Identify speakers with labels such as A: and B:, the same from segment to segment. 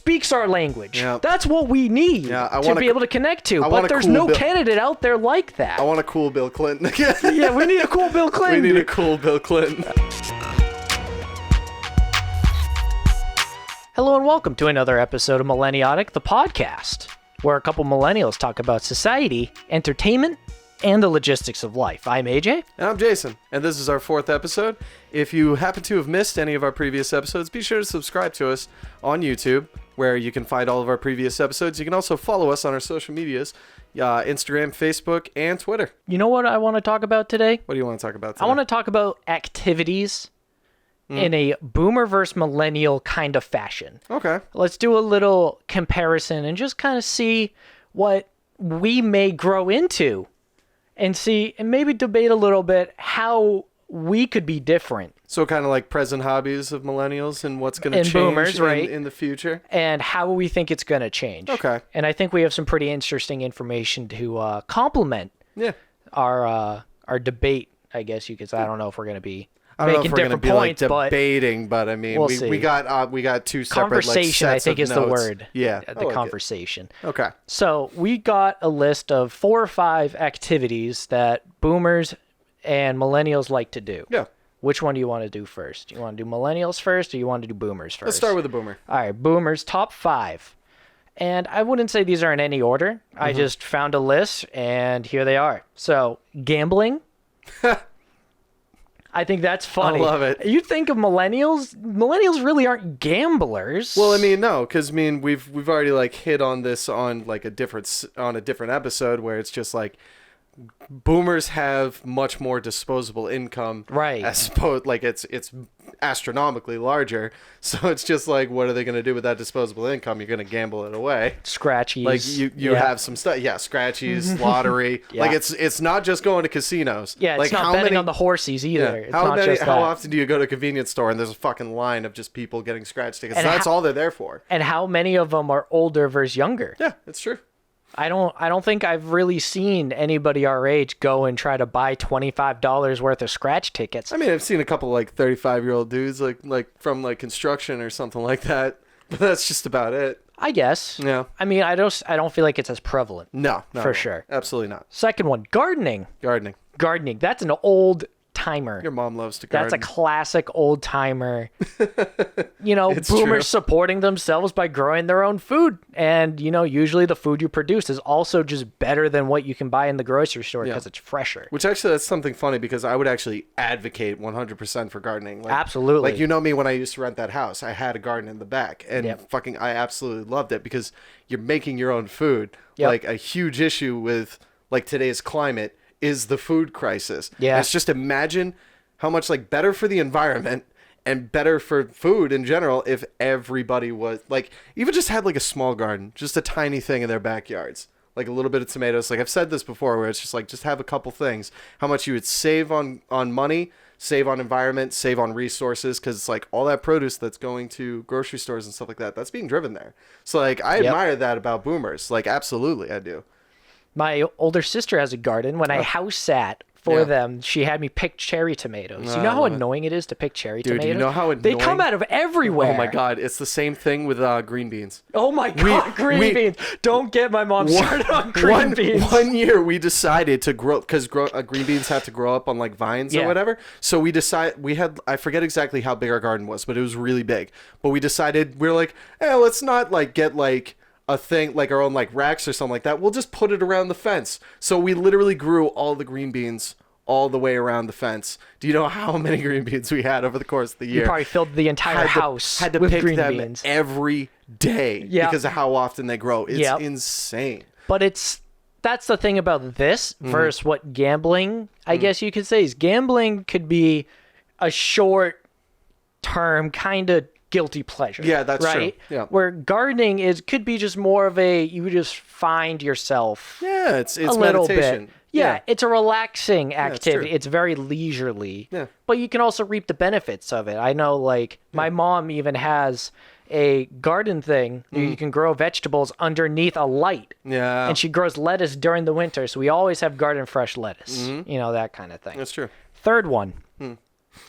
A: speaks our language.
B: Yeah.
A: That's what we need to be able to connect to. But there's no candidate out there like that.
B: I want a cool Bill Clinton.
A: Yeah, we need a cool Bill Clinton.
B: We need a cool Bill Clinton.
A: Hello and welcome to another episode of Millenniatic, the podcast, where a couple millennials talk about society, entertainment, and the logistics of life. I'm AJ.
B: And I'm Jason. And this is our 4th episode. If you happen to have missed any of our previous episodes, be sure to subscribe to us on YouTube, where you can find all of our previous episodes. You can also follow us on our social medias, Instagram, Facebook, and Twitter.
A: You know what I want to talk about today?
B: What do you want to talk about today?
A: I want to talk about activities in a boomer versus millennial kind of fashion.
B: Okay.
A: Let's do a little comparison and just kind of see what we may grow into and maybe debate a little bit how we could be different.
B: So kind of like present hobbies of millennials and what's going to change
A: boomers, right?
B: in the future.
A: And how we think it's going to change.
B: Okay.
A: And I think we have some pretty interesting information to complement our debate, I guess you could say. I don't know if we're going to be making different points,
B: like debating, but I mean, we got two separate
A: conversation.
B: Like,
A: I think is
B: notes.
A: the word.
B: Yeah,
A: the conversation.
B: Okay.
A: So we got a list of 4 or 5 activities that boomers and millennials like to do.
B: Yeah.
A: Which one do you want to do first? You want to do millennials first, or you want to do boomers first?
B: Let's start with the boomer.
A: All right, boomers top 5, and I wouldn't say these are in any order. I just found a list, and here they are. So gambling. I think that's funny.
B: I love it.
A: You think of millennials? Millennials really aren't gamblers.
B: Well, I mean, no, because I mean, we've already like hit on this on like a different episode where it's just like boomers have much more disposable income,
A: right?
B: As opposed, like it's astronomically larger. So it's just like, what are they going to do with that disposable income? You're going to gamble it away.
A: Scratchies.
B: Like you have some stuff. Yeah, scratchies, lottery.
A: Yeah.
B: Like it's not just going to casinos.
A: Yeah,
B: like
A: it's not betting on the horses either.
B: Yeah.
A: It's not just that.
B: How often do you go to a convenience store and there's a fucking line of just people getting scratch tickets? And that's all they're there for.
A: And how many of them are older versus younger?
B: Yeah, it's true.
A: I don't think I've really seen anybody our age go and try to buy $25 worth of scratch tickets.
B: I mean, I've seen a couple like 35-year-old dudes like from like construction or something like that, but that's just about it.
A: I guess.
B: Yeah.
A: I mean, I don't feel like it's as prevalent.
B: No,
A: for sure.
B: Absolutely not.
A: Second one, gardening. Gardening. That's an old timer.
B: Your mom loves to garden.
A: That's a classic old timer. You know,
B: It's
A: boomers
B: true.
A: supporting themselves by growing their own food. And, you know, usually the food you produce is also just better than what you can buy in the grocery store because it's fresher.
B: Which actually, that's something funny because I would actually advocate 100% for gardening. Like,
A: absolutely.
B: Like, you know me, when I used to rent that house, I had a garden in the back. And I absolutely loved it because you're making your own food.
A: Yep.
B: Like, a huge issue with, like, today's climate is the food crisis.
A: Yeah.
B: And it's just imagine how much, like, better for the environment and better for food in general if everybody was, like, even just had, like, a small garden, just a tiny thing in their backyards. Like, a little bit of tomatoes. Like, I've said this before where it's just, like, just have a couple things. How much you would save on money, save on environment, save on resources, because it's, like, all that produce that's going to grocery stores and stuff like that, that's being driven there. So, like, I admire that about boomers. Like, absolutely, I do.
A: My older sister has a garden. When I house sat for them, she had me pick cherry tomatoes. You know how annoying it is to pick cherry tomatoes?
B: Dude, you know how annoying?
A: They come out of everywhere.
B: Oh my God, it's the same thing with green beans.
A: Oh my God, green beans. Don't get my mom started on green beans.
B: One year we decided to grow, because green beans have to grow up on like vines or whatever. So we had, I forget exactly how big our garden was, but it was really big. But we decided, we're like, let's not like get like a thing like our own like racks or something like that. We'll just put it around the fence. So we literally grew all the green beans all the way around the fence. Do you know how many green beans we had over the course of the year?
A: You probably filled the entire house
B: had to
A: with
B: pick
A: green
B: them
A: beans
B: every day because of how often they grow. It's insane.
A: But that's the thing about this versus what gambling, I guess you could say, is gambling could be a short term kind of guilty pleasure.
B: Yeah, that's
A: right?
B: true. Yeah.
A: Where gardening could be just more of you just find yourself.
B: Yeah, it's
A: a little
B: meditation.
A: Bit. Yeah, it's a relaxing activity. It's very leisurely.
B: Yeah.
A: But you can also reap the benefits of it. I know, like, my mom even has a garden thing. You can grow vegetables underneath a light.
B: Yeah.
A: And she grows lettuce during the winter, so we always have garden fresh lettuce. You know, that kind of thing.
B: That's true.
A: Third one,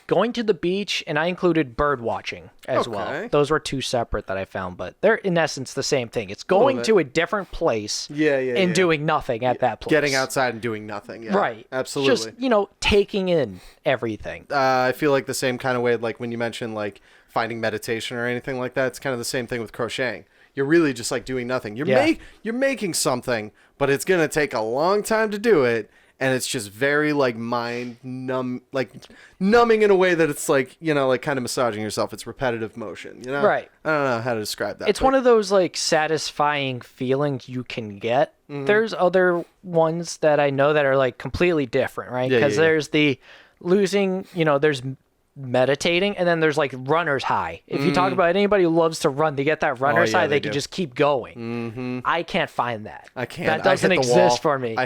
A: going to the beach, and I included bird watching as well.
B: Okay.
A: Those were two separate that I found, but they're in essence the same thing. It's going
B: bit.
A: to a different place and doing nothing at that place.
B: Getting outside and doing nothing. Yeah.
A: Right.
B: Absolutely.
A: Just, taking in everything.
B: I feel like the same kind of way, like when you mentioned like finding meditation or anything like that, it's kind of the same thing with crocheting. You're really just like doing nothing. You're making something, but it's going to take a long time to do it. And it's just very like numbing in a way that it's like, like kind of massaging yourself. It's repetitive motion,
A: Right.
B: I don't know how to describe that.
A: It's one of those like satisfying feelings you can get.
B: Mm-hmm.
A: There's other ones that I know that are like completely different, right? Because there's the losing, there's meditating, and then there's like runner's high. If you talk about anybody who loves to run, they get that runner's high, they can just keep going.
B: Mm-hmm.
A: I can't find that.
B: I can't.
A: That doesn't exist for me. I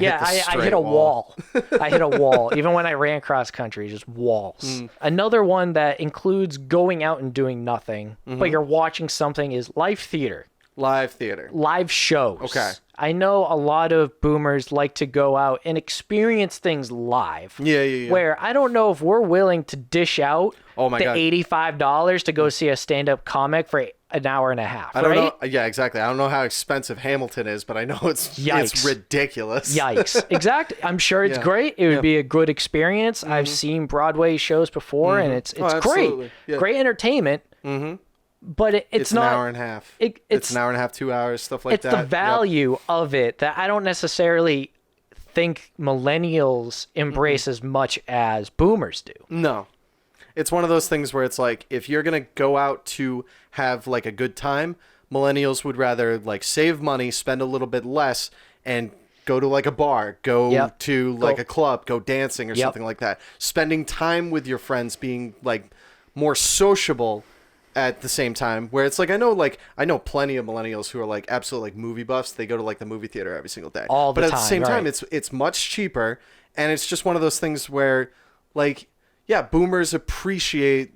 A: hit a wall. I hit a wall. Even when I ran cross country, just walls. Another one that includes going out and doing nothing, but you're watching something, is live theater.
B: Live theater.
A: Live shows.
B: Okay.
A: I know a lot of boomers like to go out and experience things live.
B: Yeah.
A: Where I don't know if we're willing to dish out
B: God.
A: $85 to go see a stand-up comic for an hour and a half.
B: I don't know. Yeah, exactly. I don't know how expensive Hamilton is, but I know it's ridiculous.
A: Yikes. Exactly. I'm sure it's great. It would be a good experience. I've seen Broadway shows before, and it's great.
B: Yeah.
A: Great entertainment. But it's not
B: an hour and a half. It's an hour and a half, 2 hours, stuff like that.
A: It's the value of it that I don't necessarily think millennials embrace as much as boomers do.
B: No. It's one of those things where it's like, if you're going to go out to have like a good time, millennials would rather like save money, spend a little bit less, and go to like a bar, go to like a club, go dancing or something like that. Spending time with your friends, being like more sociable at the same time, where it's like I know plenty of millennials who are like absolute like movie buffs. They go to like the movie theater every single day.
A: But
B: at the same time, it's much cheaper, and it's just one of those things where like boomers appreciate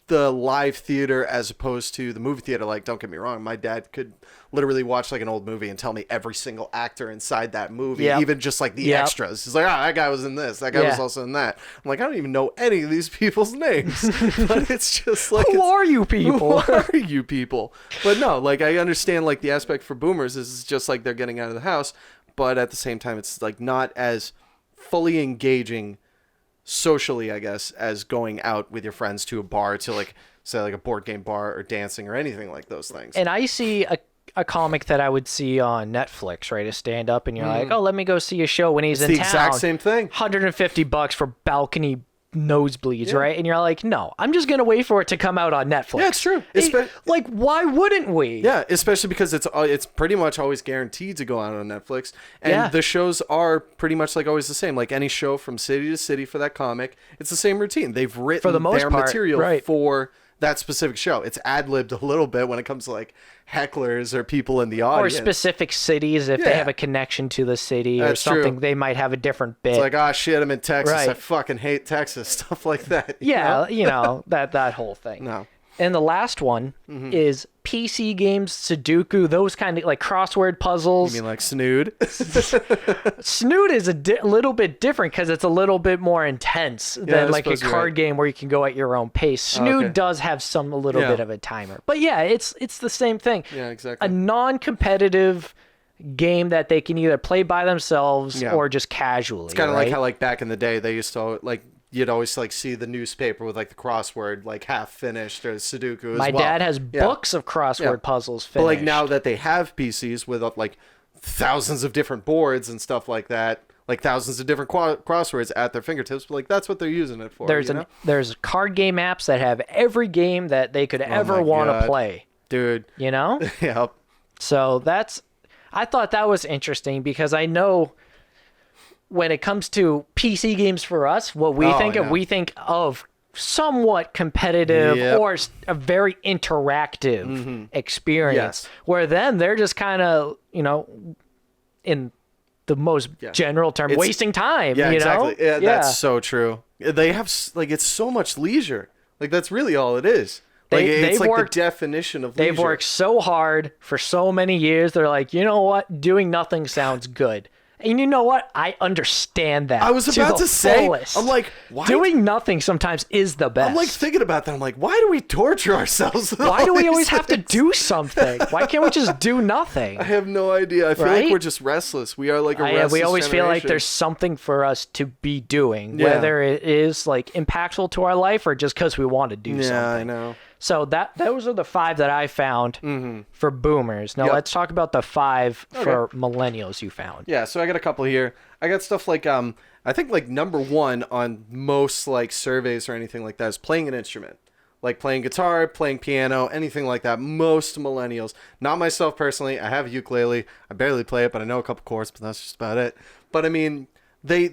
B: the live theater as opposed to the movie theater. Like, don't get me wrong, my dad could literally watch like an old movie and tell me every single actor inside that movie, even just like the extras. He's like, that guy was in this, that guy was also in that. I'm like, I don't even know any of these people's names. But it's just like,
A: who are you people?
B: Who are you people? But no, like I understand like the aspect for boomers is just like they're getting out of the house, but at the same time it's like not as fully engaging socially, I guess, as going out with your friends to a bar, to like say like a board game bar or dancing or anything like those things.
A: And I see a comic that I would see on Netflix, right? A stand up, and you're like, oh, let me go see a show when he's in town.
B: The exact same thing.
A: $150 for balcony nosebleeds, right? And you're like, no, I'm just gonna wait for it to come out on Netflix.
B: Yeah, it's true.
A: Like, why wouldn't we?
B: Yeah, especially because it's pretty much always guaranteed to go out on Netflix, and the shows are pretty much like always the same. Like any show from city to city for that comic, it's the same routine. They've written
A: for the most
B: their
A: part,
B: material for that specific show. It's ad-libbed a little bit when it comes to like hecklers or people in the audience.
A: Or specific cities, if they have a connection to the city or something, they might have a different bit.
B: It's like, oh shit, I'm in Texas. I fucking hate Texas. Stuff like that.
A: That whole thing.
B: No.
A: And the last one is PC games, Sudoku, those kind of like crossword puzzles.
B: You mean like Snood?
A: Snood is a little bit different because it's a little bit more intense than like a card game where you can go at your own pace. Snood does have a little bit of a timer. But yeah, it's the same thing.
B: Yeah, exactly.
A: A non-competitive game that they can either play by themselves or just casually.
B: It's kind of like how like back in the day they used to like you'd always like see the newspaper with like the crossword like half finished or Sudoku as
A: My dad has books of crossword puzzles finished.
B: But like now that they have PCs with like thousands of different boards and stuff like that, like thousands of different crosswords at their fingertips, but like that's what they're using it for.
A: There's card game apps that have every game that they could ever want to play.
B: Dude.
A: You know?
B: Yep.
A: So I thought that was interesting because I know when it comes to PC games for us, what we we think of somewhat competitive or a very interactive experience, where then they're just kind of, in the most general term, wasting time.
B: Yeah, exactly.
A: Yeah,
B: that's so true. They have like, it's so much leisure. Like that's really all it is. It's like the definition of leisure.
A: They've worked so hard for so many years. They're like, you know what? Doing nothing sounds good. And you know what? I understand that.
B: I was about to say,
A: fullest.
B: I'm like, why?
A: Doing nothing sometimes is the best.
B: I'm like thinking about that. I'm like, why do we torture ourselves?
A: Why do we always have to do something? Why can't we just do nothing?
B: I have no idea. I feel like we're just restless. We are like a restless
A: we always feel like
B: generation.
A: there's something for us to be doing,
B: Yeah.
A: whether it is like impactful to our life or just because we want to do something.
B: Yeah, I know.
A: So those are the 5 that I found for boomers. Now
B: Yep.
A: let's talk about the 5 for millennials you found.
B: Yeah, so I got a couple here. I got stuff like I think like number 1 on most like surveys or anything like that is playing an instrument. Like playing guitar, playing piano, anything like that. Most millennials, not myself personally. I have a ukulele. I barely play it, but I know a couple chords, but that's just about it. But I mean, they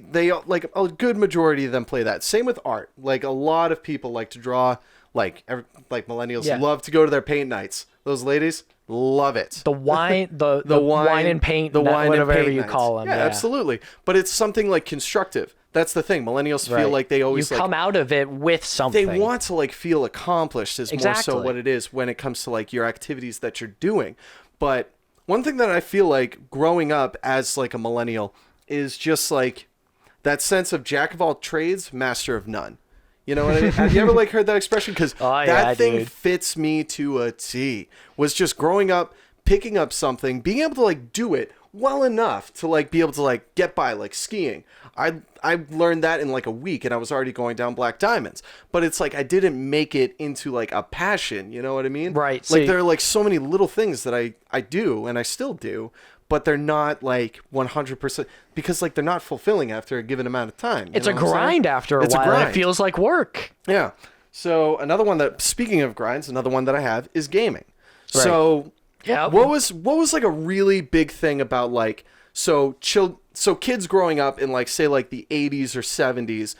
B: like a good majority of them play that. Same with art. Like a lot of people like to draw. Like millennials love to go to their paint nights. Those ladies love it.
A: The wine and paint, whatever you call them.
B: Yeah, absolutely. But it's something like constructive. That's the thing. Millennials feel like they always
A: come out of it with something.
B: They want to like feel accomplished is more so
A: Exactly.
B: what it is when it comes to like your activities that you're doing. But one thing that I feel like growing up as like a millennial is just like that sense of jack of all trades, master of none. You know what I mean? Have you ever like heard that expression? Because that thing fits me to a T. Was just growing up, picking up something, being able to like do it well enough to like be able to like get by, like skiing. I learned that in like a week, and I was already going down black diamonds. But it's like I didn't make it into like a passion. You know what I mean?
A: Right.
B: Like there are like so many little things that I do, and I still do. But they're not like 100% because like they're not fulfilling after a given amount of time.
A: It's a grind after a while. And it feels like work.
B: Yeah. So another one that, speaking of grinds, another one that I have is gaming. Right. So what was like a really big thing about like so kids growing up in like say like the 80s or 70s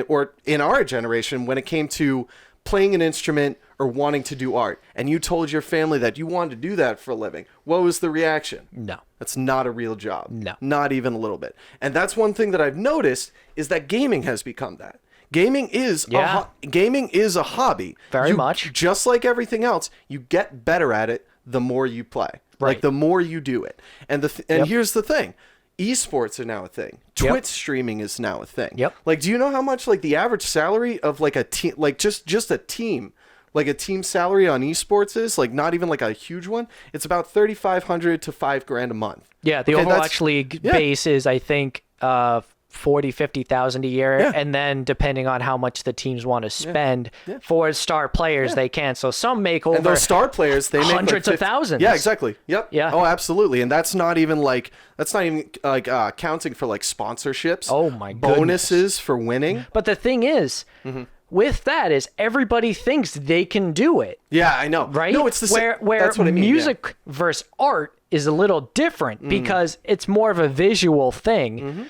B: or in our generation when it came to playing an instrument or wanting to do art, and you told your family that you wanted to do that for a living, what was the reaction?
A: No.
B: That's not a real job.
A: No.
B: Not even a little bit. And that's one thing that I've noticed is that gaming has become that. Gaming is a hobby.
A: Very much.
B: Just like everything else, you get better at it the more you play.
A: Right.
B: Like the more you do it. And here's the thing. Esports are now a thing. Twitch streaming is now a thing.
A: Yep.
B: Like, do you know how much like the average salary of like a team, like just a team, like a team salary on esports is? Like not even like a huge one. It's about $3,500 to $5,000 a month.
A: Yeah, the Overwatch League base is I think 40,000-50,000 a year, and then depending on how much the teams want to spend for star players, they can. So some make over.
B: And those star players, they make
A: hundreds
B: like
A: of thousands.
B: Yeah, exactly. Yep.
A: Yeah.
B: Oh, absolutely. And that's not even like counting for like sponsorships.
A: Oh my goodness.
B: Bonuses for winning.
A: But the thing is, with that is everybody thinks they can do it.
B: Yeah, I know.
A: Right?
B: No, it's the same.
A: Where
B: That's what I mean,
A: music versus art is a little different because it's more of a visual thing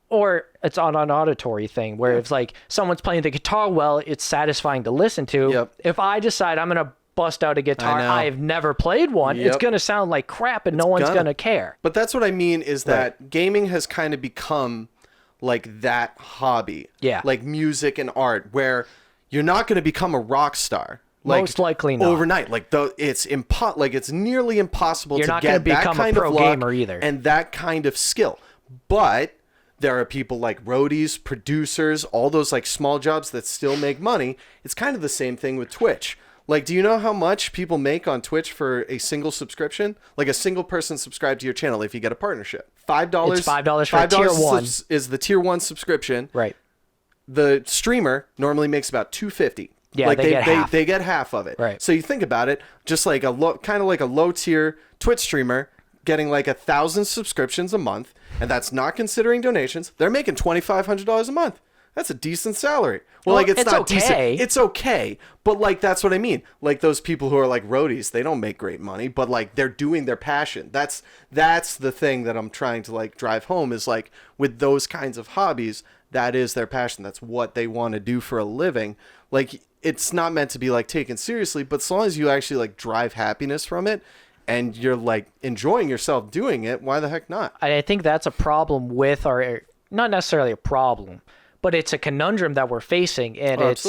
A: or it's on an auditory thing where it's like someone's playing the guitar well, it's satisfying to listen to.
B: Yep.
A: If I decide I'm going to bust out a guitar, I've never played one, it's going to sound like crap and no one's going to care.
B: But that's what I mean is that gaming has kind of become like that hobby.
A: Yeah.
B: Like music and art where you're not going to become a rock star. Like,
A: most likely not.
B: Overnight. Like it's nearly impossible
A: You're
B: to
A: not
B: get
A: gonna
B: that
A: become
B: kind
A: a pro
B: of luck
A: gamer either.
B: and that kind of skill. But there are people like roadies, producers, all those like small jobs that still make money. It's kind of the same thing with Twitch. Like, do you know how much people make on Twitch for a single subscription? Like a single person subscribed to your channel if you get a partnership. $5.
A: It's $5 for tier 1.
B: Is the tier 1 subscription.
A: Right.
B: The streamer normally makes about $250.
A: Yeah,
B: like
A: they get half.
B: They get half of it.
A: Right.
B: So you think about it, just like kind of like a low tier Twitch streamer getting like 1,000 subscriptions a month, and that's not considering donations. They're making $2,500 a month. That's a decent salary. Well, like it's not
A: okay.
B: decent. It's okay, but like that's what I mean. Like those people who are like roadies, they don't make great money, but like they're doing their passion. That's the thing that I'm trying to like drive home is like with those kinds of hobbies, that is their passion. That's what they want to do for a living. Like it's not meant to be like taken seriously, but as long as you actually like drive happiness from it and you're like enjoying yourself doing it, why the heck not?
A: I think that's a problem with not necessarily a problem, but it's a conundrum that we're facing, and it's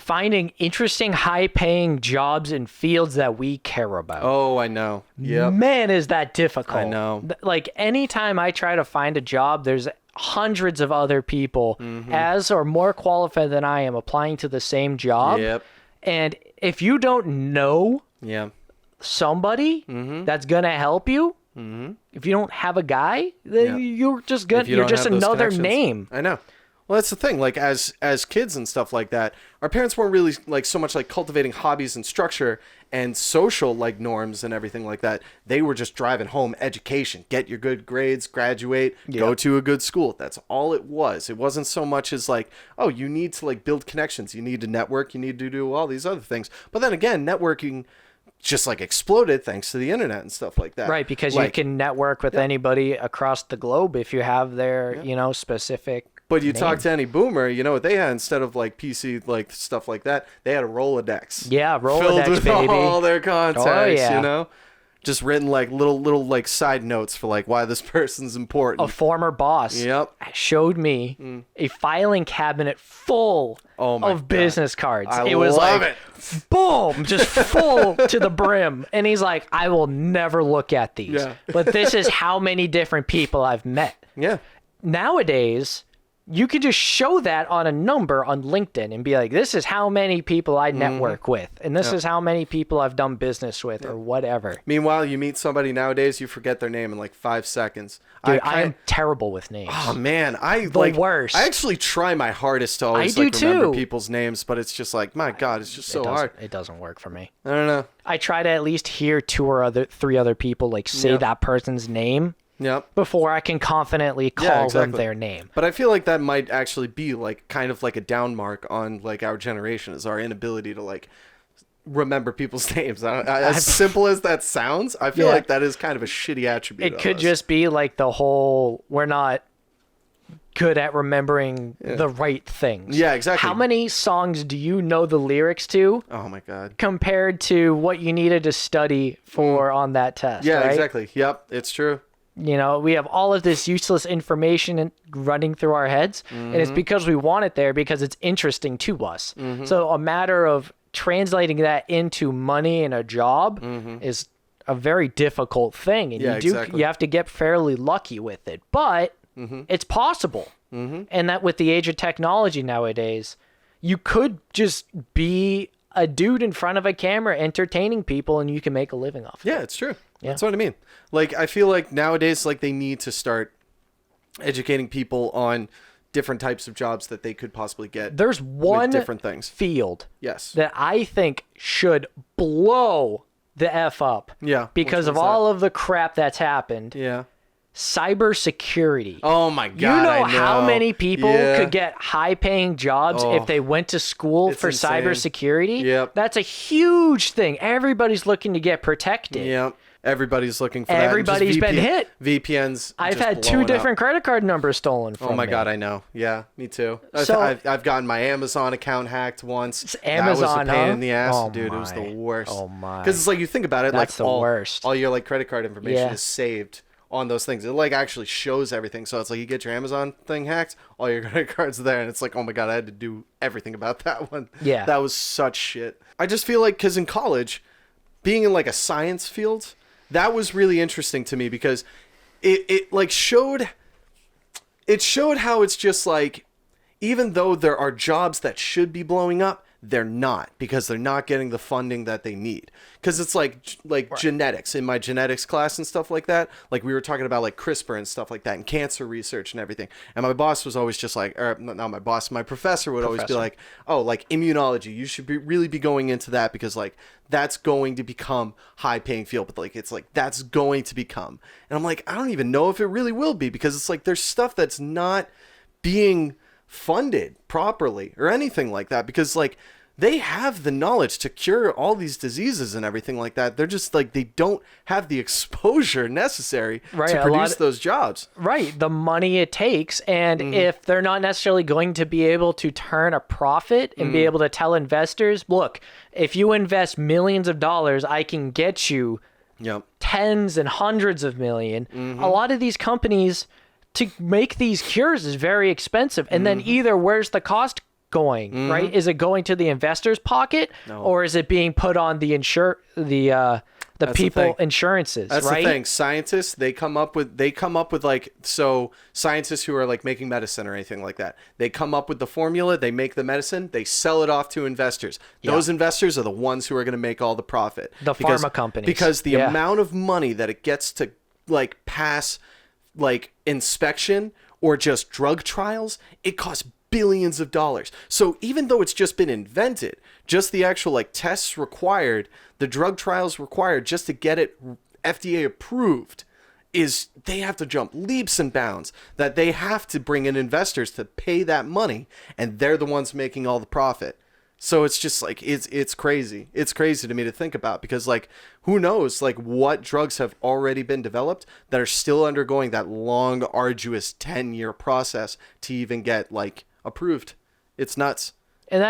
A: finding interesting, high-paying jobs in fields that we care about.
B: Oh, I know. Yep.
A: Man, is that difficult.
B: I know.
A: Like, anytime I try to find a job, there's hundreds of other people as or more qualified than I am applying to the same job.
B: Yep.
A: And if you don't know
B: Yeah.
A: somebody that's going to help you, if you don't have a guy, then you're just you're just another name.
B: I know. Well, that's the thing. Like as kids and stuff like that, our parents weren't really like so much like cultivating hobbies and structure and social like norms and everything like that. They were just driving home education, get your good grades, graduate, go to a good school. That's all it was. It wasn't so much as like, oh, you need to like build connections, you need to network, you need to do all these other things. But then again, networking just like exploded thanks to the internet and stuff like that.
A: Right, because
B: like,
A: you can network with anybody across the globe if you have their, specific
B: But you
A: name.
B: talk to any boomer, you know what they had instead of like PC like stuff like that? They had a Rolodex.
A: Yeah, Rolodex,
B: filled with
A: baby.
B: all their contacts.
A: Oh, yeah.
B: You know, just written like little like side notes for like why this person's important.
A: A former boss
B: Yep.
A: showed me a filing cabinet full
B: Oh my
A: of
B: God.
A: business cards.
B: I
A: It was
B: love
A: like,
B: it.
A: boom, just full to the brim. And he's like, I will never look at these.
B: Yeah.
A: But this is how many different people I've met.
B: Yeah.
A: Nowadays, you could just show that on a number on LinkedIn and be like, this is how many people I network with, and this is how many people I've done business with, or whatever.
B: Meanwhile, you meet somebody nowadays, you forget their name in like 5 seconds.
A: Dude, I am terrible with names.
B: Oh man,
A: The worst.
B: I actually try my hardest to always
A: I
B: like
A: do
B: remember
A: too.
B: people's names, but it's just like, my God, it's just so hard.
A: It doesn't work for me.
B: I don't know.
A: I try to at least hear three other people like say that person's name
B: Yep.
A: before I can confidently call them their name.
B: But I feel like that might actually be like kind of like a down mark on like our generation, is our inability to like remember people's names. As simple as that sounds, I feel like that is kind of a shitty attribute.
A: It
B: of
A: could
B: us.
A: just be like the whole, we're not good at remembering the right things.
B: Yeah, exactly.
A: How many songs do you know the lyrics to
B: Oh my God.
A: compared to what you needed to study for on that test?
B: Yeah,
A: right?
B: exactly. Yep, it's true.
A: You know, we have all of this useless information running through our heads, and it's because we want it there because it's interesting to us. So a matter of translating that into money and a job is a very difficult thing, and you have to get fairly lucky with it. But it's possible, and that with the age of technology nowadays, you could just be a dude in front of a camera entertaining people, and you can make a living off of it.
B: Yeah, it's true. That's what I mean. Like, I feel like nowadays, like, they need to start educating people on different types of jobs that they could possibly get.
A: There's one
B: different things.
A: field
B: Yes.
A: that I think should blow the F up.
B: Yeah.
A: Because of all of the crap that's happened.
B: Yeah.
A: Cybersecurity.
B: Oh my God.
A: You know,
B: I know
A: how many people
B: Yeah.
A: could get high-paying jobs if they went to school
B: It's
A: for
B: insane.
A: cybersecurity?
B: Yep.
A: That's a huge thing. Everybody's looking to get protected.
B: Yeah. Everybody's looking for that. And just
A: Everybody's been hit.
B: VPNs.
A: I've
B: just
A: had 2
B: blowing
A: different
B: up.
A: credit card numbers stolen from
B: Oh my
A: me.
B: God, I know. Yeah, me too.
A: So-
B: I've gotten my Amazon account hacked once.
A: Amazon,
B: that was a pain
A: huh?
B: in the ass,
A: Oh
B: dude. It was the
A: my.
B: worst.
A: Oh my.
B: Because it's like you think about it,
A: That's
B: like
A: the worst.
B: all your like credit card information
A: Yeah.
B: is saved on those things. It like actually shows everything. So it's like you get your Amazon thing hacked, all your credit cards are there, and it's like, oh my God, I had to do everything about that one.
A: Yeah.
B: That was such shit. I just feel like because in college, being in like a science field, that was really interesting to me because it like showed how it's just like, even though there are jobs that should be blowing up, they're not, because they're not getting the funding that they need. Because it's like genetics, in my genetics class and stuff like that. Like we were talking about like CRISPR and stuff like that and cancer research and everything. And my boss was always just like, or not my boss, my professor would always be like, oh, like immunology, you should really be going into that because like that's going to become high paying field. But like, it's like, that's going to become. And I'm like, I don't even know if it really will be, because it's like, there's stuff that's not being funded properly or anything like that, because like they have the knowledge to cure all these diseases and everything like that. They're just like, they don't have the exposure necessary to produce those jobs.
A: Right. The money it takes. And if they're not necessarily going to be able to turn a profit and be able to tell investors, look, if you invest millions of dollars, I can get you tens and hundreds of million. A lot of these companies, to make these cures is very expensive. And then either where's the cost going, right? Is it going to the investor's pocket, or is it being put on the people insurances?
B: That's
A: right?
B: the thing. Scientists, they come up with like, so scientists who are like making medicine or anything like that, they come up with the formula, they make the medicine, they sell it off to investors. Those investors are the ones who are going to make all the profit.
A: Pharma companies.
B: Because the amount of money that it gets to like pass like inspection or just drug trials, it costs billions of dollars. So even though it's just been invented, just the actual like tests required, the drug trials required just to get it FDA approved, is they have to jump leaps and bounds, that they have to bring in investors to pay that money, and they're the ones making all the profit. So it's just like, it's crazy. It's crazy to me to think about, because like, who knows like what drugs have already been developed that are still undergoing that long, arduous 10-year process to even get like approved. It's nuts.
A: And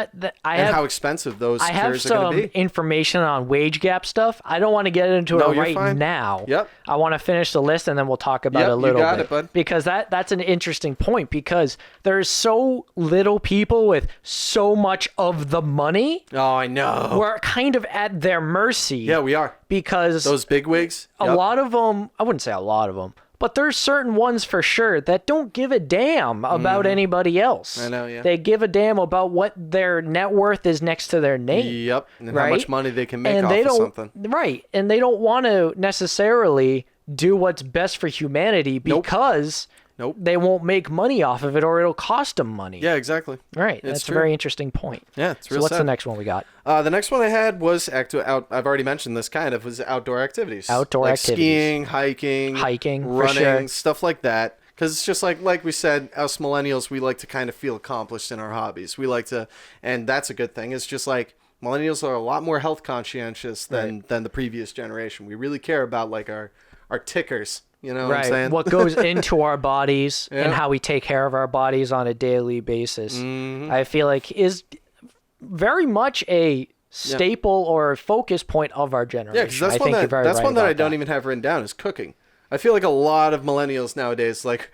B: how expensive those cures are going to be.
A: I have some information on wage gap stuff. I don't want to get into it right now.
B: Yep.
A: I want to finish the list and then we'll talk about it a little bit.
B: It, bud.
A: Because that's an interesting point, because there's so little people with so much of the money.
B: Oh, I know.
A: We're kind of at their mercy.
B: Yeah, we are.
A: Because
B: those bigwigs,
A: a lot of them, I wouldn't say a lot of them, but there's certain ones for sure that don't give a damn about anybody else.
B: I know, yeah.
A: They give a damn about what their net worth is next to their name.
B: Yep, and
A: right?
B: how much money they can make off of something.
A: Right, and they don't want to necessarily do what's best for humanity because they won't make money off of it, or it'll cost them money.
B: Yeah, exactly.
A: Right, that's a very interesting point.
B: Yeah, it's real
A: So what's
B: sad.
A: the next one we got?
B: The next one I had was I've already mentioned this was outdoor activities.
A: Outdoor activities.
B: Skiing, hiking, running, stuff like that. Because it's just like we said, us millennials, we like to kind of feel accomplished in our hobbies. We like to, and that's a good thing. It's just like millennials are a lot more health conscientious than the previous generation. We really care about like our tickers. You know what I'm saying?
A: What goes into our bodies and how we take care of our bodies on a daily basis. I feel like is very much a staple or focus point of our generation.
B: Yeah, because that's one that I don't even have written down, is cooking. I feel like a lot of millennials nowadays, like,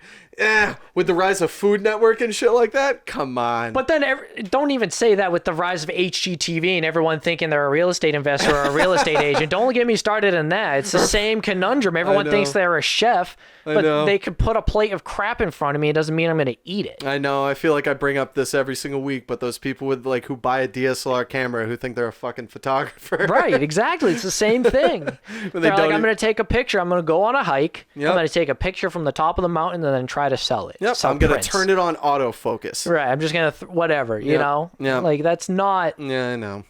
B: with the rise of Food Network and shit like that, come on.
A: But then don't even say that with the rise of HGTV and everyone thinking they're a real estate investor or a real estate agent. Don't get me started on that. It's the same conundrum. Everyone thinks they're a chef, but they could put a plate of crap in front of me. It doesn't mean I'm going to eat it.
B: I know. I feel like I bring up this every single week, but those people with like who buy a DSLR camera who think they're a fucking photographer.
A: Right, exactly. It's the same thing. They're like, I'm going to take a picture. I'm going to go on a hike. Yep. I'm going to take a picture from the top of the mountain and then try to sell it.
B: Yep, I'm going to turn it on autofocus.
A: Right, I'm just going to, whatever, you know?
B: Yeah.
A: Like, that's not...
B: Yeah, I know.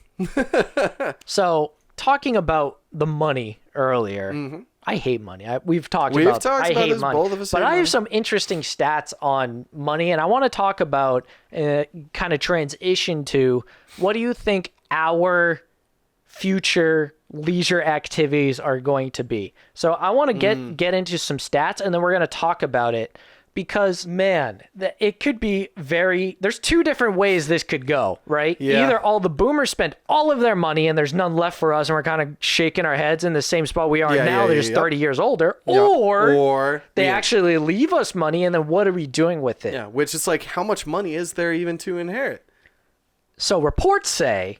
A: So, talking about the money earlier, I hate money. We've talked about I hate
B: this,
A: money.
B: both of us
A: but
B: hate
A: I
B: money.
A: have some interesting stats on money, and I want to talk about, kind of transition to, what do you think our future leisure activities are going to be? So I want to get into some stats, and then we're going to talk about it, because man, it could be there's two different ways this could go, right?
B: Yeah.
A: Either all the boomers spend all of their money and there's none left for us and we're kind of shaking our heads in the same spot we are now, they're just 30 years older, or they actually leave us money, and then what are we doing with it?
B: Yeah, which is like, how much money is there even to inherit?
A: So reports say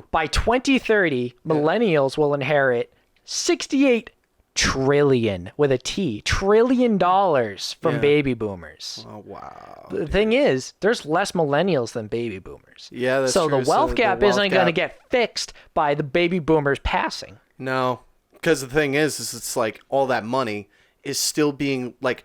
A: by 2030, millennials will inherit 68 trillion with a T, $trillion from baby boomers.
B: Oh, wow.
A: The thing is, there's less millennials than baby boomers.
B: Yeah, that's
A: so
B: true.
A: The wealth gap isn't going to get fixed by the baby boomers passing.
B: No, because the thing is it's like all that money is still being like,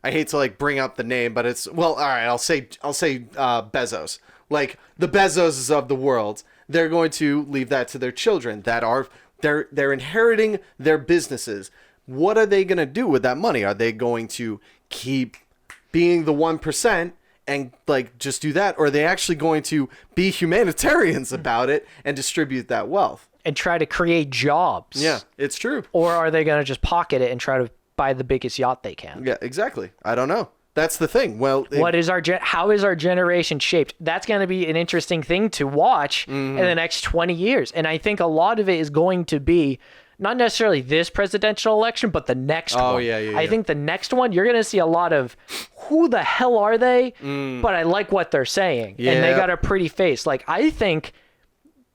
B: I hate to like bring up the name, but it's, well, all right, I'll say Bezos. Like the Bezoses of the world, they're going to leave that to their children that are they're inheriting their businesses. What are they going to do with that money? Are they going to keep being the 1% and like just do that, or are they actually going to be humanitarians about it and distribute that wealth
A: and try to create jobs?
B: Yeah, it's true.
A: Or are they going to just pocket it and try to buy the biggest yacht they can?
B: Yeah, exactly. I don't know. That's the thing. Well,
A: how is our generation shaped? That's going to be an interesting thing to watch in the next 20 years. And I think a lot of it is going to be not necessarily this presidential election, but the next one.
B: Oh, yeah.
A: I think the next one, you're going to see a lot of who the hell are they? But I like what they're saying.
B: Yeah.
A: And they got a pretty face. Like, I think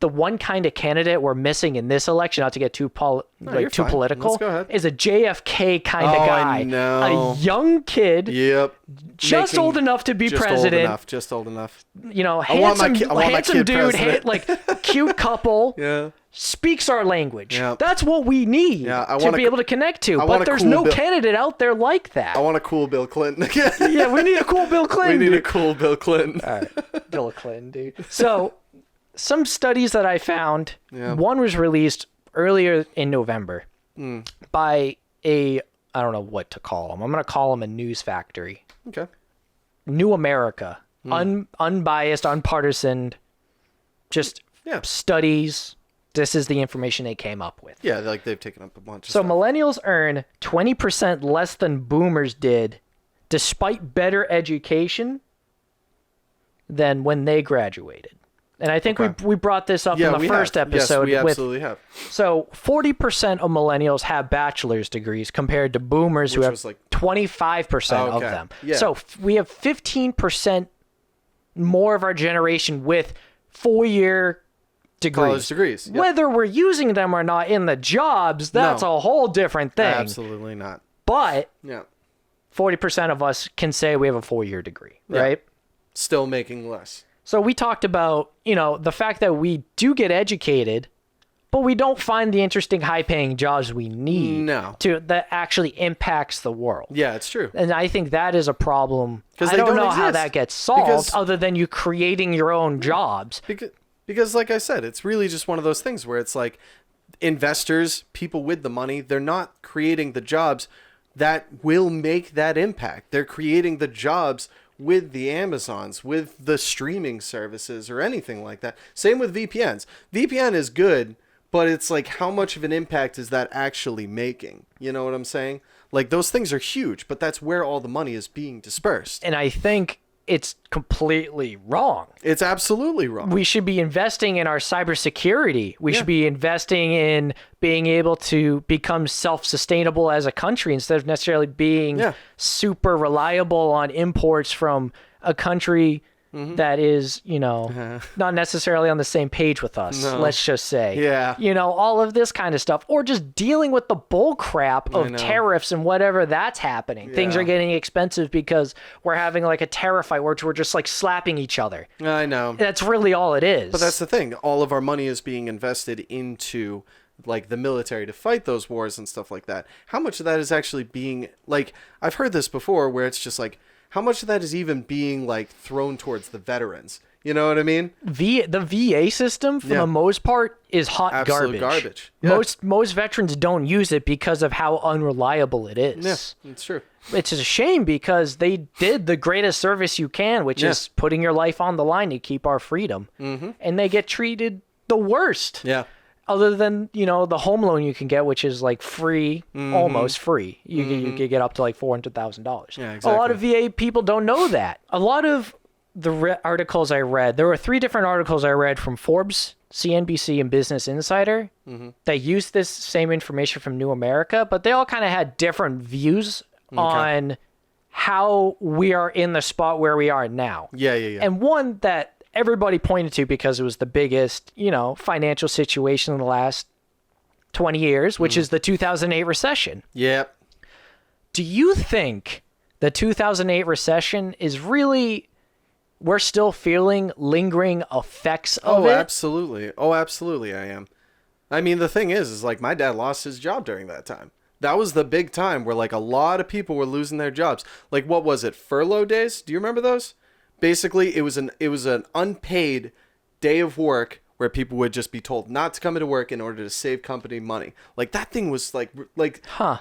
A: the one kind of candidate we're missing in this election, not to get too political,
B: Let's go ahead.
A: is a JFK kind of guy.
B: I know.
A: A young kid,
B: Yep.
A: just old enough to be president.
B: Just old enough.
A: You know,
B: I want my
A: handsome
B: kid
A: dude,
B: president.
A: like cute couple.
B: Yeah.
A: Speaks our language.
B: Yeah.
A: That's what we need to be able to connect to. But there's no candidate out there like that.
B: I want a cool Bill Clinton.
A: Yeah, we need a cool Bill Clinton.
B: We need a cool Bill Clinton.
A: All right, Bill Clinton, dude. So, some studies that I found, one was released earlier in November by I don't know what to call them. I'm going to call them a news factory.
B: Okay.
A: New America. Unbiased, unpartisan, just studies. This is the information they came up with.
B: Yeah, like they've taken up a bunch of
A: So
B: stuff.
A: millennials earn 20% less than boomers did, despite better education than when they graduated. And I think we brought this up in the first episode.
B: Yes, we absolutely have.
A: So 40% of millennials have bachelor's degrees compared to boomers who have like 25% of them.
B: Yeah.
A: So we have 15% more of our generation with 4-year degrees.
B: College degrees. Yep.
A: Whether we're using them or not in the jobs, that's a whole different thing.
B: Absolutely not.
A: But 40%
B: Yeah.
A: of us can say we have a 4-year degree, right?
B: Still making less.
A: So we talked about, the fact that we do get educated, but we don't find the interesting high-paying jobs we need that actually impacts the world.
B: Yeah, it's true.
A: And I think that is a problem. I don't know how that gets solved other than you creating your own jobs.
B: Because like I said, it's really just one of those things where it's like investors, people with the money, they're not creating the jobs that will make that impact. They're creating the jobs with the Amazons, with the streaming services or anything like that. Same with VPNs. VPN is good, but it's like, how much of an impact is that actually making? You know what I'm saying? Like, those things are huge, but that's where all the money is being dispersed.
A: And I think it's completely wrong.
B: It's absolutely wrong.
A: We should be investing in our cybersecurity. We should be investing in being able to become self-sustainable as a country instead of necessarily being super reliable on imports from a country that is, not necessarily on the same page with us, let's just say.
B: Yeah.
A: All of this kind of stuff. Or just dealing with the bull crap of tariffs and whatever that's happening. Things are getting expensive because we're having like a tariff fight where we're just like slapping each other.
B: I know.
A: That's really all it is.
B: But that's the thing. All of our money is being invested into like the military to fight those wars and stuff like that. How much of that is actually being like, I've heard this before where it's just like, how much of that is even being like thrown towards the veterans? You know what I mean?
A: The VA system, for the most part, is hot garbage.
B: Yeah.
A: Most veterans don't use it because of how unreliable it is.
B: Yeah, it's true.
A: It's a shame because they did the greatest service you can, which is putting your life on the line to keep our freedom. And they get treated the worst.
B: Yeah.
A: Other than, the home loan you can get, which is like free, almost free. You could get up to like $400,000.
B: Yeah, exactly.
A: A lot of VA people don't know that. A lot of the articles I read, there were 3 different articles I read from Forbes, CNBC, and Business Insider that used this same information from New America, but they all kind of had different views on how we are in the spot where we are now.
B: Yeah.
A: And one that everybody pointed to because it was the biggest, financial situation in the last 20 years, which is the 2008 recession.
B: Yep.
A: Do you think the 2008 recession is really, we're still feeling lingering effects of it?
B: Absolutely. Oh, absolutely I am. I mean, the thing is like my dad lost his job during that time. That was the big time where like a lot of people were losing their jobs. Like, what was it? Furlough days? Do you remember those? Basically, it was an unpaid day of work where people would just be told not to come into work in order to save company money. Like, that thing was like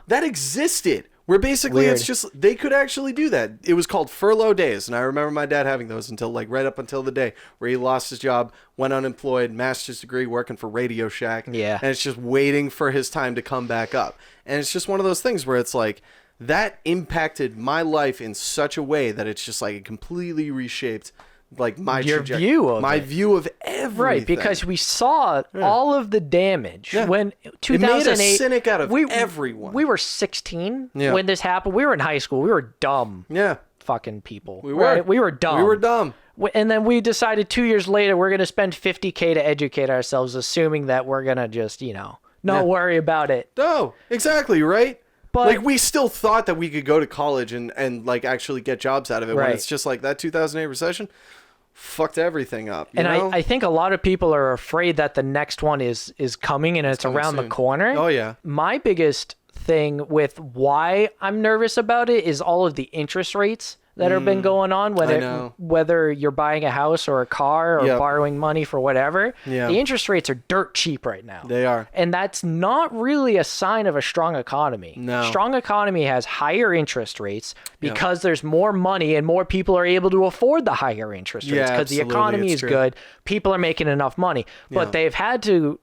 B: that existed. Where basically it's just, they could actually do that. It was called furlough days. And I remember my dad having those until like right up until the day where he lost his job, went unemployed, master's degree, working for Radio Shack.
A: Yeah.
B: And it's just waiting for his time to come back up. And it's just one of those things where it's like, that impacted my life in such a way that it's just like it completely reshaped like my
A: your view of
B: my
A: it.
B: view of everything.
A: Right, because we saw all of the damage when 2008.
B: It made a cynic out of everyone.
A: We were 16
B: Yeah.
A: when this happened. We were in high school. We were dumb.
B: Yeah.
A: Fucking people.
B: We were.
A: Right? We were dumb.
B: We were dumb.
A: And then we decided 2 years later we're going to spend $50K to educate ourselves, assuming that we're going to just, not worry about it.
B: No, exactly, right?
A: But
B: like, we still thought that we could go to college and like actually get jobs out of it when it's just like that 2008 recession fucked everything up. You know?
A: I think a lot of people are afraid that the next one is coming and it's around the corner.
B: Oh, yeah.
A: My biggest thing with why I'm nervous about it is all of the interest rates that have been going on, whether you're buying a house or a car or borrowing money for whatever.
B: Yeah.
A: The interest rates are dirt cheap right now.
B: They are.
A: And that's not really a sign of a strong economy.
B: No.
A: Strong economy has higher interest rates because there's more money and more people are able to afford the higher interest rates because the economy is good. People are making enough money, but they've had to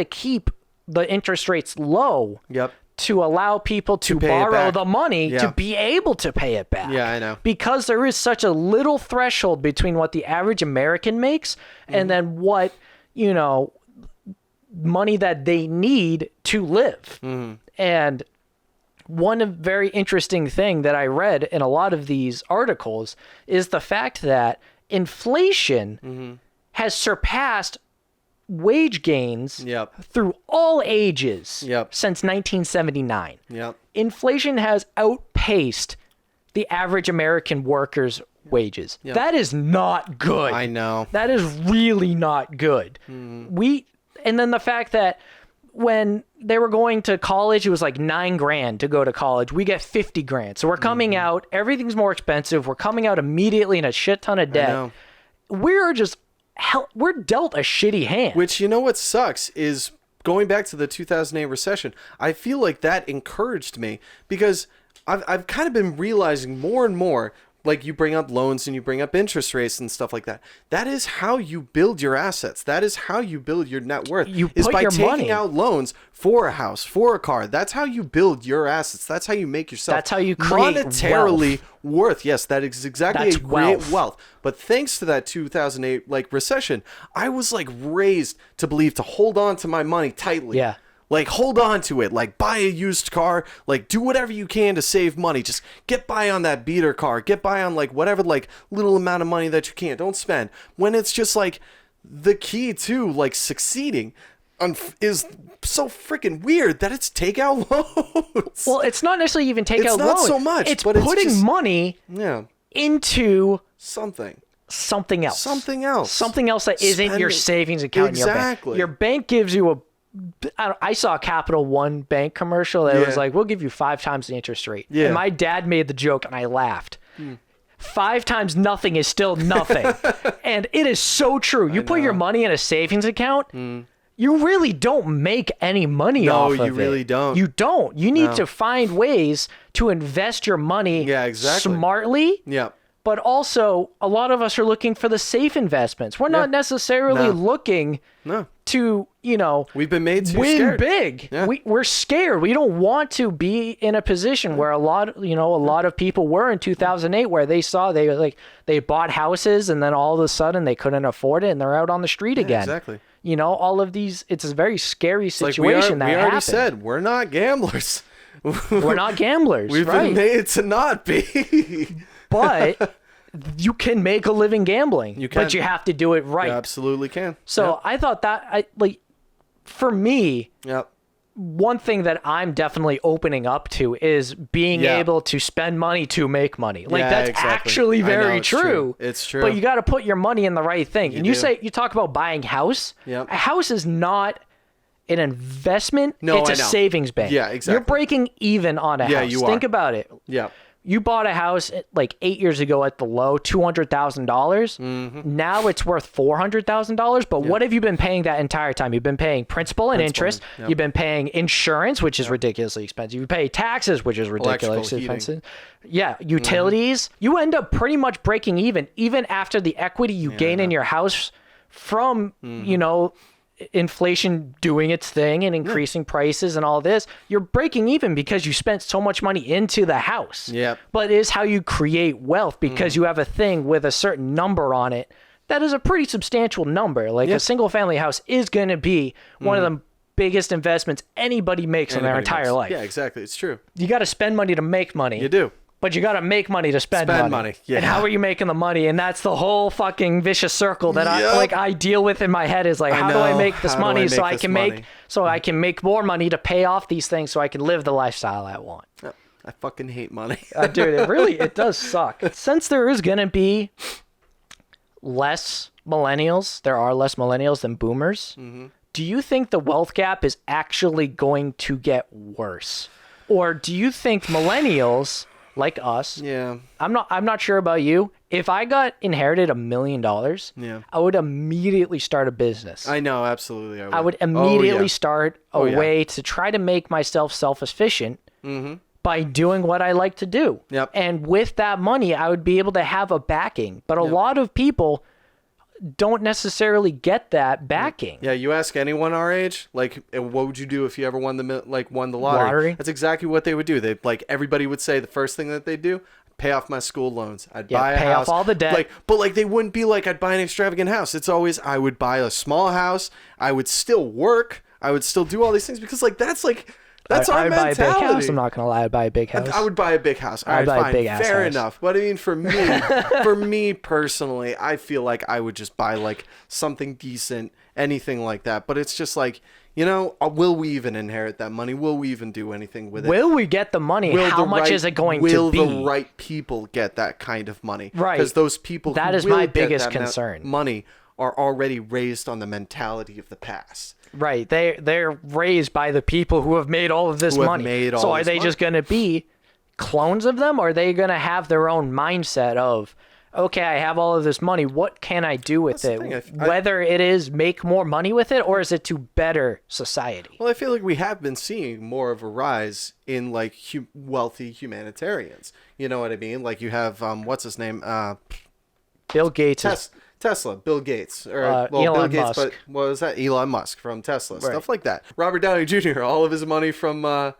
A: keep the interest rates low.
B: Yep.
A: To allow people to borrow the money to be able to pay it back.
B: Yeah, I know.
A: Because there is such a little threshold between what the average American makes and then what, money that they need to live. And one very interesting thing that I read in a lot of these articles is the fact that inflation has surpassed wage gains through all ages since 1979. Inflation has outpaced the average American worker's wages. That is not good.
B: I know.
A: That is really not good. And then the fact that when they were going to college, it was like $9,000 to go to college. We get $50,000. So we're coming out, everything's more expensive. We're coming out immediately in a shit ton of debt. We're dealt a shitty hand.
B: Which, what sucks is going back to the 2008 recession. I feel like that encouraged me because I've kind of been realizing more and more, like you bring up loans and you bring up interest rates and stuff like that. That is how you build your assets. That is how you build your net worth. Is by taking out loans for a house, for a car. That's how you build your assets. That's how you make yourself.
A: That's how you create
B: monetarily worth. Yes, that is exactly
A: That's
B: wealth. But thanks to that 2008 recession, I was raised to believe to hold on to my money tightly.
A: Yeah.
B: Hold on to it. Buy a used car. Do whatever you can to save money. Just get by on that beater car. Get by on whatever little amount of money that you can. Don't spend. When it's just the key to succeeding is so freaking weird that it's take out loans.
A: Well, it's not necessarily even take out loans.
B: It's not so much.
A: It's
B: but
A: putting
B: it's just,
A: money into
B: something
A: else.
B: Something else
A: that isn't your savings account in your bank.
B: Exactly.
A: Your bank gives you I saw a Capital One bank commercial that was we'll give you 5 times the interest rate.
B: Yeah.
A: And my dad made the joke and I laughed. 5 times nothing is still nothing. And it is so true. You put your money in a savings account, you really don't make any money off of it.
B: No, you really don't.
A: You don't. You need to find ways to invest your money smartly.
B: Yeah.
A: But also, a lot of us are looking for the safe investments. We're not necessarily looking to,
B: we've been made to
A: win
B: scared.
A: big.
B: Yeah.
A: We're scared. We don't want to be in a position where a lot of people were in 2008, where they bought houses and then all of a sudden they couldn't afford it and they're out on the street again.
B: Exactly.
A: All of these, it's a very scary situation that happened.
B: We already said, we're not gamblers.
A: We're not gamblers.
B: We've been made to not be.
A: But you can make a living gambling. You can. But you have to do it right.
B: You absolutely can.
A: So I thought that, for me, one thing that I'm definitely opening up to is being able to spend money to make money. That's actually very true.
B: It's true.
A: But you got to put your money in the right thing. You talk about buying a house.
B: Yep.
A: A house is not an investment.
B: No,
A: it's a savings bank.
B: Yeah, exactly.
A: You're breaking even on a house.
B: Yeah, you are.
A: Think about it.
B: Yeah.
A: You bought a house 8 years ago at the low, $200,000. Now it's worth $400,000. But what have you been paying that entire time? You've been paying principal and interest. You've been paying insurance, which is ridiculously expensive. You pay taxes, which is ridiculously expensive. Yeah, utilities. You end up pretty much breaking even after the equity you gain in your house from, inflation doing its thing and increasing prices and all this, you're breaking even because you spent so much money into the house.
B: Yep.
A: But it is how you create wealth because you have a thing with a certain number on it that is a pretty substantial number. Like a single family house is going to be one of the biggest investments anybody makes in their entire life.
B: Yeah, exactly. It's true.
A: You got to spend money to make money.
B: You do.
A: But you got to make money to spend money.
B: Yeah.
A: And how are you making the money? And that's the whole fucking vicious circle that I deal with in my head is like, how do I make this money so I can make more money to pay off these things so I can live the lifestyle I want.
B: I fucking hate money.
A: Dude, it does suck. Since there is going to be less millennials, there are less millennials than boomers. Do you think the wealth gap is actually going to get worse? Or do you think millennials like us.
B: Yeah.
A: I'm not sure about you. If I got inherited $1 million, I would immediately start a business.
B: I know, absolutely.
A: I would immediately start a way to try to make myself self-sufficient by doing what I like to do.
B: Yep.
A: And with that money, I would be able to have a backing. But a lot of people don't necessarily get that backing.
B: Yeah, you ask anyone our age, like, what would you do if you ever won the lottery? That's exactly what they would do. They everybody would say the first thing that they'd do, pay off my school loans. I'd buy a house.
A: Pay off all the debt.
B: But they wouldn't be like, I'd buy an extravagant house. It's always, I would buy a small house. I would still work. I would still do all these things because that's our mentality.
A: Buy a big house. I'm not gonna lie. I'd buy a big house.
B: I would buy a big house. All right, fine. Fair enough. But I mean, for me personally, I feel like I would just buy something decent, anything like that. But it's just will we even inherit that money? Will we even do anything with it?
A: Will we get the money? How much is it going to be?
B: Will the right people get that kind of money?
A: Right.
B: Because those people
A: that is my biggest concern.
B: Money are already raised on the mentality of the past.
A: Right. They're raised by the people who have made all of this money. So are they just going to be clones of them? Or are they going to have their own mindset of, okay, I have all of this money. What can I do with it? Whether it is make more money with it or is it to better society?
B: Well, I feel like we have been seeing more of a rise in wealthy humanitarians. You know what I mean? Like you have, what's his name?
A: Bill Gates.
B: Tesla, Bill Gates,
A: Elon
B: Bill Gates,
A: Musk.
B: But what was that? Elon Musk from Tesla, stuff like that. Robert Downey Jr. All of his money from the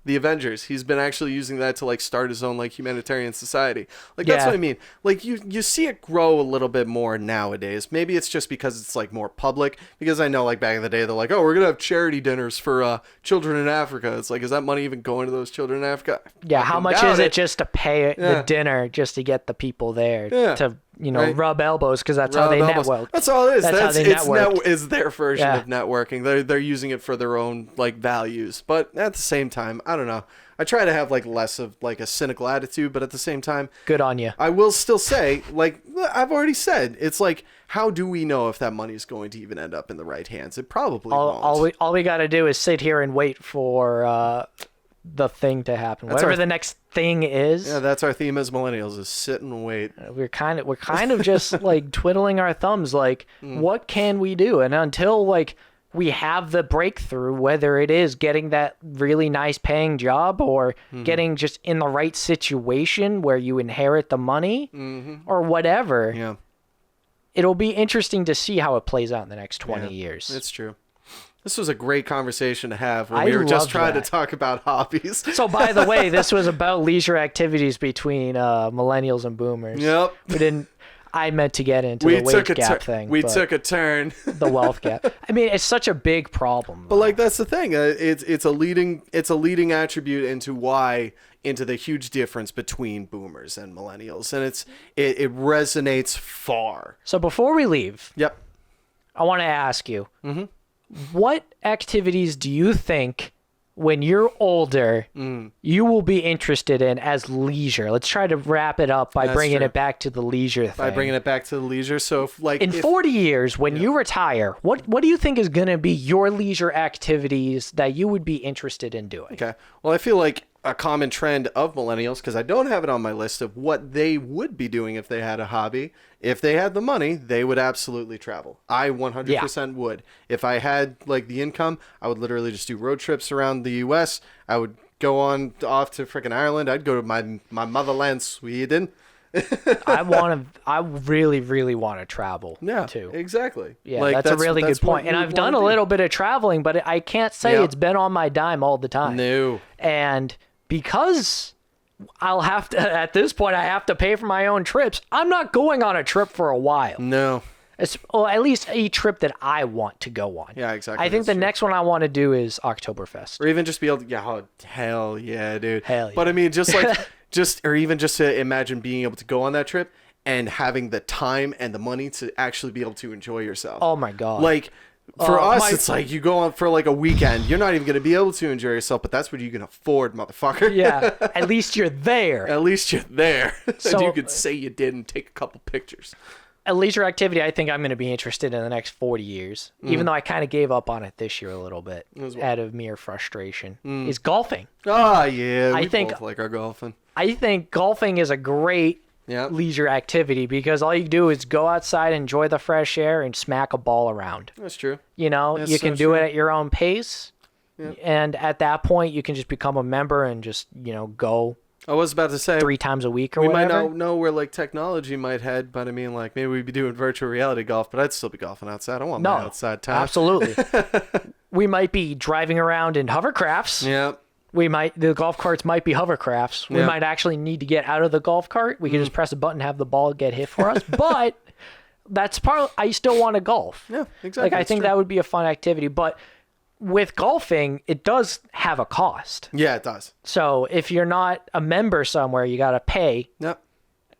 B: Avengers. He's been actually using that to start his own humanitarian society. That's what I mean. You see it grow a little bit more nowadays. Maybe it's just because it's more public. Because I know back in the day they're like, oh, we're gonna have charity dinners for children in Africa. It's is that money even going to those children in Africa?
A: Yeah, how much is it just to pay the dinner just to get the people there to rub elbows because that's how they network.
B: That's all it is.
A: That's how they network.
B: It's their version of networking. They're using it for their own values. But at the same time, I don't know. I try to have less of a cynical attitude, but at the same time,
A: good on you.
B: I will still say, I've already said, it's how do we know if that money is going to even end up in the right hands? It probably won't.
A: All we got to do is sit here and wait for the thing to happen. Whatever the next thing is.
B: Yeah, that's our theme as millennials: is sit and wait.
A: We're kind of just twiddling our thumbs. What can we do? And until we have the breakthrough, whether it is getting that really nice paying job or getting just in the right situation where you inherit the money or whatever.
B: Yeah.
A: It'll be interesting to see how it plays out in the next 20 years.
B: It's true. This was a great conversation to have when we were just trying to talk about hobbies.
A: So, by the way, this was about leisure activities between millennials and boomers.
B: Yep.
A: I meant to get into the wage gap thing.
B: We took a turn.
A: The wealth gap. I mean, it's such a big problem.
B: But that's the thing. It's a leading attribute into the huge difference between boomers and millennials, and it resonates far.
A: So before we leave,
B: yep,
A: I want to ask you. What activities do you think, when you're older, you will be interested in as leisure? Let's try to wrap it up by bringing it back to the leisure thing.
B: By bringing it back to the leisure. So,
A: in 40 years, when you retire, what do you think is going to be your leisure activities that you would be interested in doing?
B: Okay. Well, I feel like a common trend of millennials, because I don't have it on my list of what they would be doing if they had a hobby. If they had the money, they would absolutely travel. I 100% would. If I had the income, I would literally just do road trips around the U.S. I would go off to freaking Ireland. I'd go to my motherland, Sweden.
A: I really, really want to travel
B: Yeah,
A: too.
B: exactly.
A: Yeah,
B: Like,
A: that's a really good point. And I've done a little bit of traveling, but I can't say it's been on my dime all the time.
B: No.
A: And because I'll have to, at this point, I have to pay for my own trips, I'm not going on a trip for a while.
B: No.
A: Well, at least a trip that I want to go on.
B: Yeah, exactly.
A: I think the next one I want to do is Oktoberfest.
B: Or even just be able to, hell yeah, dude.
A: Hell yeah.
B: But I mean, just like, or even just to imagine being able to go on that trip and having the time and the money to actually be able to enjoy yourself.
A: Oh my God.
B: Like, for us, it's like you go on for like a weekend. You're not even going to be able to enjoy yourself, but that's what you can afford, motherfucker.
A: Yeah. At least you're there.
B: At least you're there.
A: So,
B: and you could say you did and take a couple pictures.
A: A leisure activity I think I'm going to be interested in the next 40 years, even though I kind of gave up on it this year a little bit out of mere frustration, is golfing.
B: Ah, yeah.
A: I think
B: both like our golfing.
A: I think golfing is a great leisure activity because all you do is go outside, enjoy the fresh air, and smack a ball around.
B: That's true.
A: You know, you can do it at your own pace. Yeah. And at that point, you can just become a member and just, go.
B: I was about to say
A: 3 times a week or
B: we
A: whatever.
B: might not know where like technology might head, but I mean, like maybe we'd be doing virtual reality golf, but I'd still be golfing outside. I want my outside time.
A: Absolutely. We might be driving around in hovercrafts.
B: Yeah.
A: The golf carts might be hovercrafts. We might actually need to get out of the golf cart. We can just press a button, have the ball get hit for us. But that's I still want to golf.
B: Yeah, exactly.
A: Like I think that would be a fun activity, but with golfing, it does have a cost.
B: Yeah, it does.
A: So if you're not a member somewhere, you got to pay.
B: Yep.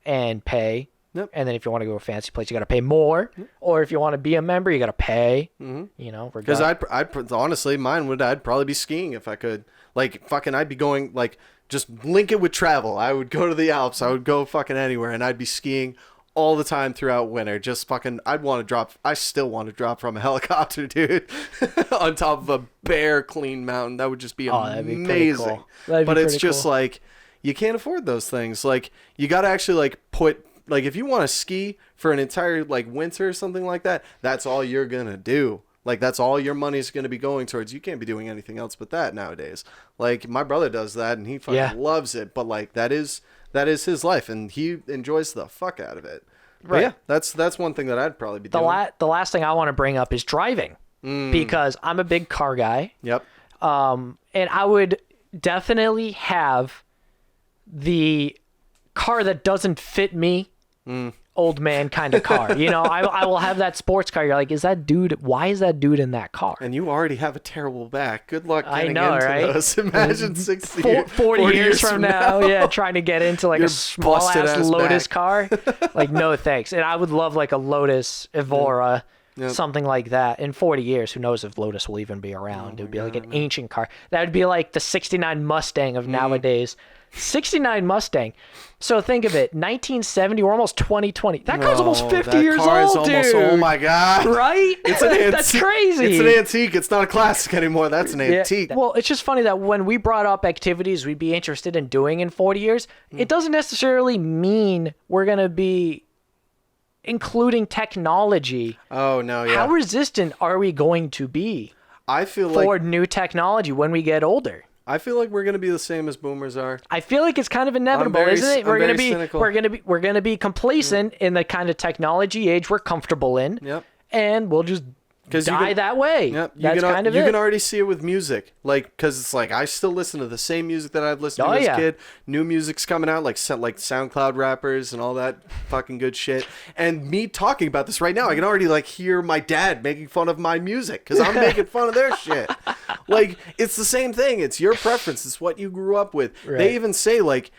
A: And pay.
B: Yep.
A: And then if you want to go to a fancy place, you got to pay more. Yep. Or if you want to be a member, you got to pay. Mm-hmm.
B: Because I'd honestly, I'd probably be skiing if I could. Like fucking, I'd be going like just link it with travel. I would go to the Alps. I would go fucking anywhere, and I'd be skiing all the time throughout winter. Just fucking, I still want to drop from a helicopter, dude, on top of a bare clean mountain. That would just be amazing.
A: That'd be
B: but it's just
A: cool.
B: like, you can't afford those things. Like, you got to actually like put, like if you want to ski for an entire like winter or something like that, that's all you're going to do. Like, that's all your money's going to be going towards. You can't be doing anything else but that nowadays. Like, my brother does that, and he fucking loves it. But, like, that is his life, and he enjoys the fuck out of it. Right. But yeah, that's one thing that I'd probably be doing.
A: The last thing I want to bring up is driving. Because I'm a big car guy.
B: Yep.
A: And I would definitely have the car that doesn't fit me. Old man kind of car. I will have that sports car. You're like, why is that dude in that car?
B: And you already have a terrible back. Good luck getting
A: into
B: right? Those. Imagine 40
A: years from now, trying to get into like a small ass Lotus car. Like, no thanks. And I would love like a Lotus Evora, something like that. In 40 years, who knows if Lotus will even be around. It would be like an ancient car. That would be like the 69 Mustang of nowadays. 69 Mustang. So think of it, 1970, we're almost 2020. That car's almost 50 years old, dude.
B: Oh my God.
A: Right?
B: It's an antique.
A: That's crazy.
B: It's an antique. It's not a classic anymore. That's an antique.
A: Well, it's just funny that when we brought up activities we'd be interested in doing in 40 years, it doesn't necessarily mean we're going to be including technology.
B: Oh, no, yeah.
A: How resistant are we going to be for new technology when we get older?
B: I feel like we're gonna be the same as boomers are.
A: I feel like it's kind of inevitable, isn't it? We're gonna be complacent in the kind of technology age we're comfortable in.
B: Yep.
A: And we'll just die that way.
B: Yep.
A: That's kind of it.
B: You can already see it with music, like because it's like I still listen to the same music that I've listened to as a kid. New music's coming out, like SoundCloud rappers and all that fucking good shit. And me talking about this right now, I can already like hear my dad making fun of my music because I'm making fun of their shit. Like, it's the same thing. It's your preference. It's what you grew up with. Right. They even say like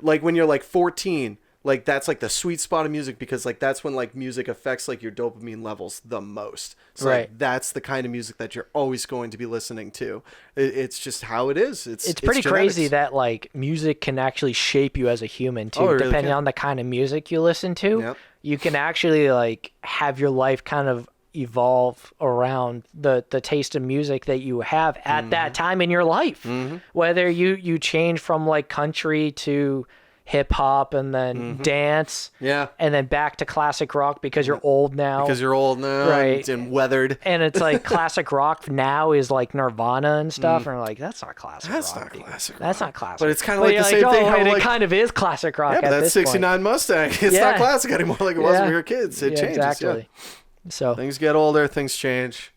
B: when you're like 14. Like, that's, like, the sweet spot of music because, like, that's when, like, music affects, like, your dopamine levels the most. So, like, that's the kind of music that you're always going to be listening to. It's just how it is. It's
A: pretty crazy that, like, music can actually shape you as a human, too.
B: Really
A: depending on the kind of music you listen to.
B: Yep.
A: You can actually, like, have your life kind of evolve around the taste of music that you have at that time in your life. Whether you change from, like, country to hip hop and then dance.
B: Yeah.
A: And then back to classic rock because you're old now.
B: Because you're old now,
A: Right.
B: and weathered.
A: And it's like classic rock now is like Nirvana and stuff. And we're like, that's not classic
B: That's
A: rock.
B: not
A: dude.
B: classic rock.
A: That's not classic.
B: But it's kind of like
A: you're
B: the same thing.
A: Oh,
B: How,
A: wait,
B: like,
A: it kind of is classic rock
B: yeah,
A: at
B: but that
A: this
B: 69
A: point.
B: Mustang, it's
A: Yeah.
B: not classic anymore like it was when
A: Yeah.
B: we were kids. It
A: Yeah,
B: changes.
A: exactly.
B: Yeah.
A: So,
B: Things get older, things change.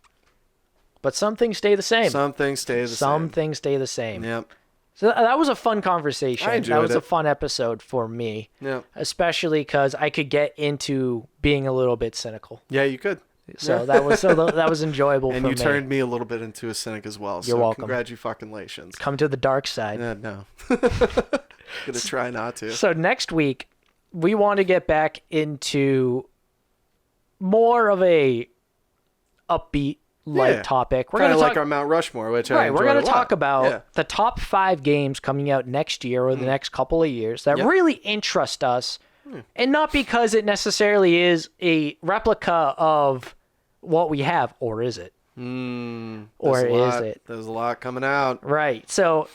A: but some things stay the same.
B: Some things stay the
A: Some
B: same.
A: things stay the same.
B: Yep.
A: So that was a fun conversation.
B: I enjoyed
A: that was
B: it.
A: a fun episode for me,
B: Yep.
A: especially because I could get into being a little bit cynical.
B: Yeah, you could.
A: So that was enjoyable
B: And
A: for
B: you
A: me.
B: turned me a little bit into a cynic as well.
A: You're
B: so
A: welcome.
B: Congratulations.
A: Come to the dark side.
B: No. Gonna try not to.
A: So next week, we want to get back into more of a upbeat, light topic. We're
B: Kind
A: going
B: of
A: to
B: like our Mount Rushmore, which I
A: Right, we're going to
B: enjoyed a lot.
A: talk about
B: Yeah.
A: the top 5 games coming out next year or the next couple of years that
B: Yep.
A: really interest us, and not because it necessarily is a replica of what we have, or is it? Or
B: There's a
A: is
B: lot-
A: it?
B: There's a lot coming out.
A: Right. So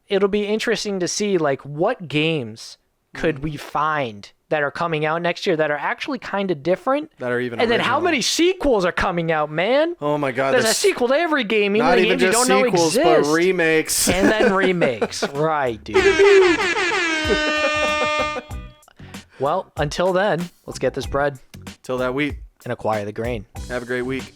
A: it'll be interesting to see like what games could we find that are coming out next year that are actually kind of different,
B: That are even
A: and then how
B: original.
A: many sequels are coming out, man?
B: Oh my God!
A: There's a sequel to every game, even
B: Not
A: the
B: even
A: games you
B: just
A: don't know
B: sequels,
A: exist.
B: but remakes.
A: And then remakes. Right, dude. Well, until then, let's get this bread
B: Till that week.
A: and acquire the grain.
B: Have a great week.